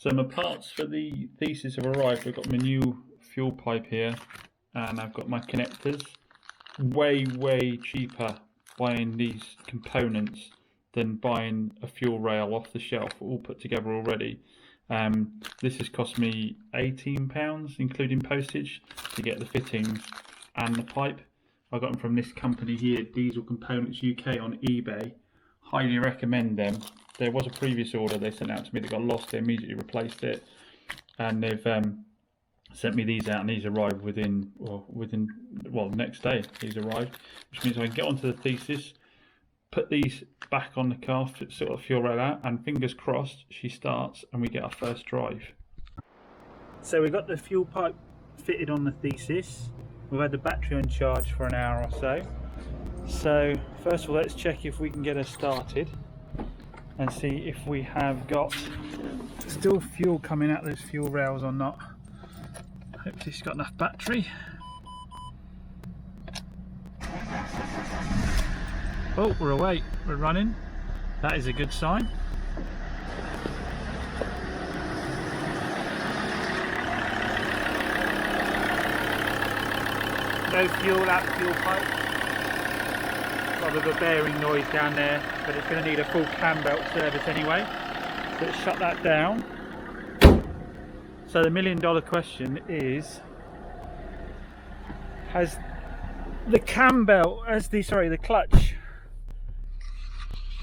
So my parts for the Thesis have arrived. I've got my new fuel pipe here and I've got my connectors. Way cheaper buying these components than buying a fuel rail off the shelf all put together already. This has cost me £18 including postage to get the fittings and the pipe. I got them from this company here, Diesel Components UK, on eBay. Highly recommend them. There was a previous order they sent out to me that got lost. They immediately replaced it, and they've sent me these out, and these arrived within next day. These arrived, which means I can get onto the Thesis, put these back on the car, sort of fuel rail out, and fingers crossed she starts and we get our first drive. So we've got the fuel pipe fitted on the Thesis. We've had the battery on charge for an hour or so. So first of all, let's check if we can get her started and see if we have got still fuel coming out those fuel rails or not. Hopefully she's got enough battery. Oh, we're away, we're running. That is a good sign. No fuel out the fuel pipe. Got a bit of a bearing noise down there, but it's going to need a full cam belt service anyway. So let's shut that down. So the $1 million question is, has the cam belt, the clutch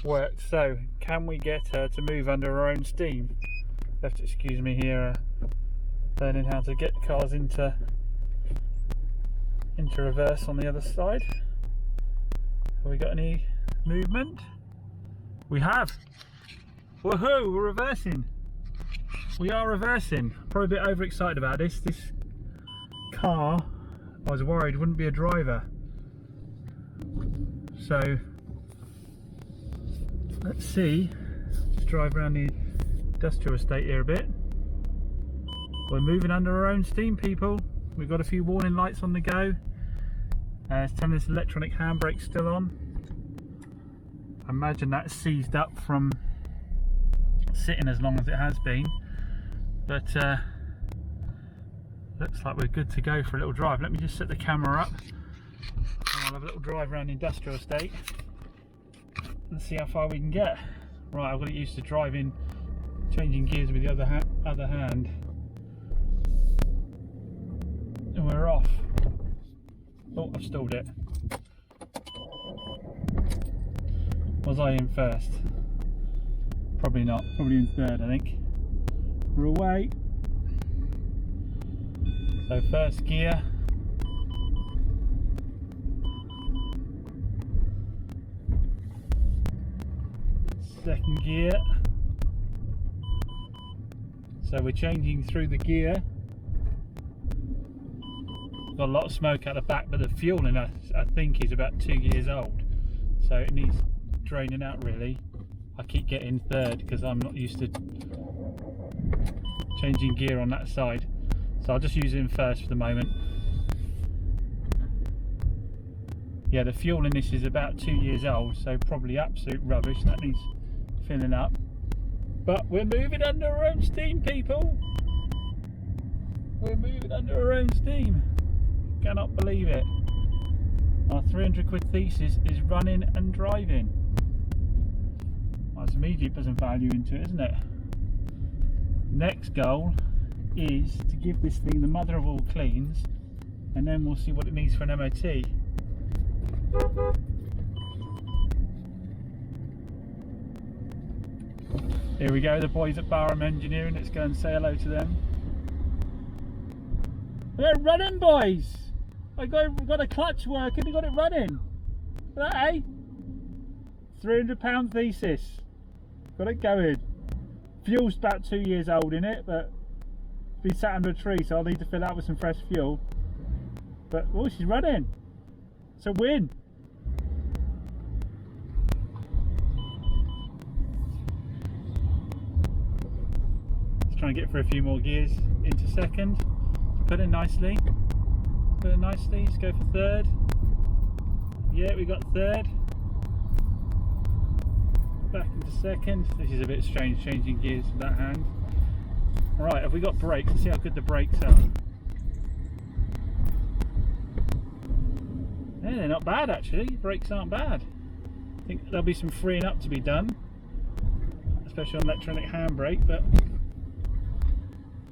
worked? So can we get her to move under her own steam? You have to excuse me here, learning how to get cars into reverse on the other side. Have we got any movement? We have. Woohoo, we're reversing. We are reversing. Probably a bit overexcited about this. This car, I was worried wouldn't be a driver. So let's see. Just drive around the industrial estate here a bit. We're moving under our own steam, people. We've got a few warning lights on the go. It's telling us electronic handbrake's still on. I imagine that's seized up from sitting as long as it has been. But looks like we're good to go for a little drive. Let me just set the camera up and I'll have a little drive around the industrial estate and see how far we can get. Right, I've got to get used to driving, changing gears with the other hand. And we're off. Oh, I've stalled it. Was I in first? Probably not. Probably in third, I think. We're away. So first gear. Second gear. So we're changing through the gear. Got a lot of smoke out the back, but the fuel in it, I think, is about 2 years old, so it needs draining out really. I keep getting third because I'm not used to changing gear on that side, so I'll just use it in first for the moment. Yeah, the fuel in this is about 2 years old, so probably absolute rubbish. That needs filling up, but we're moving under our own steam, people. We're moving under our own steam. Cannot believe it. Our 300 quid Thesis is running and driving. Well, it's immediately put some value into it, isn't it? Next goal is to give this thing the mother of all cleans, and then we'll see what it needs for an MOT. Here we go, the boys at Barham Engineering. Let's go and say hello to them. They're running, boys! We've got a clutch working, we got it running. That, eh? £300 Thesis. Got it going. Fuel's about 2 years old in it, but been sat under a tree, so I'll need to fill out with some fresh fuel. But oh, she's running. It's a win. Let's try and get for a few more gears into second. Put it nicely. Put it nicely. Let's go for third. Yeah, we got third. Back into second. This is a bit strange changing gears with that hand. Right, have we got brakes? Let's see how good the brakes are. Yeah, they're not bad actually. Brakes aren't bad. I think there'll be some freeing up to be done, especially on electronic handbrake, but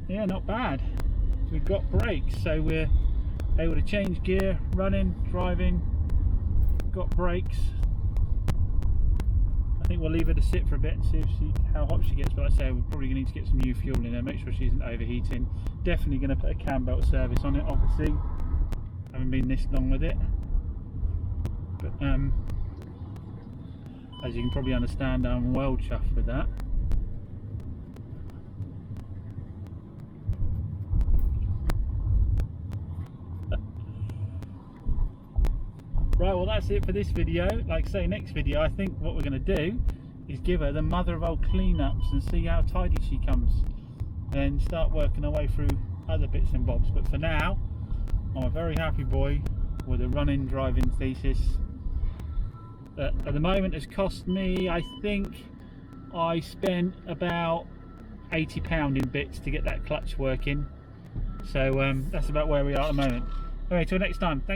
yeah, not bad. We've got brakes, so we're able to change gear, running, driving, got brakes. I think we'll leave her to sit for a bit and see how hot she gets, but like I say, we're probably going to need to get some new fuel in there, make sure she isn't overheating. Definitely going to put a cam belt service on it, obviously. Haven't been this long with it. But as you can probably understand, I'm well chuffed with that. Right, well that's it for this video. Like I say, next video I think what we're going to do is give her the mother of all cleanups and see how tidy she comes, and start working our way through other bits and bobs. But for now, I'm a very happy boy with a running driving Thesis that at the moment has cost me, I think I spent about £80 in bits to get that clutch working. So that's about where we are at the moment. Anyway, till next time. Thank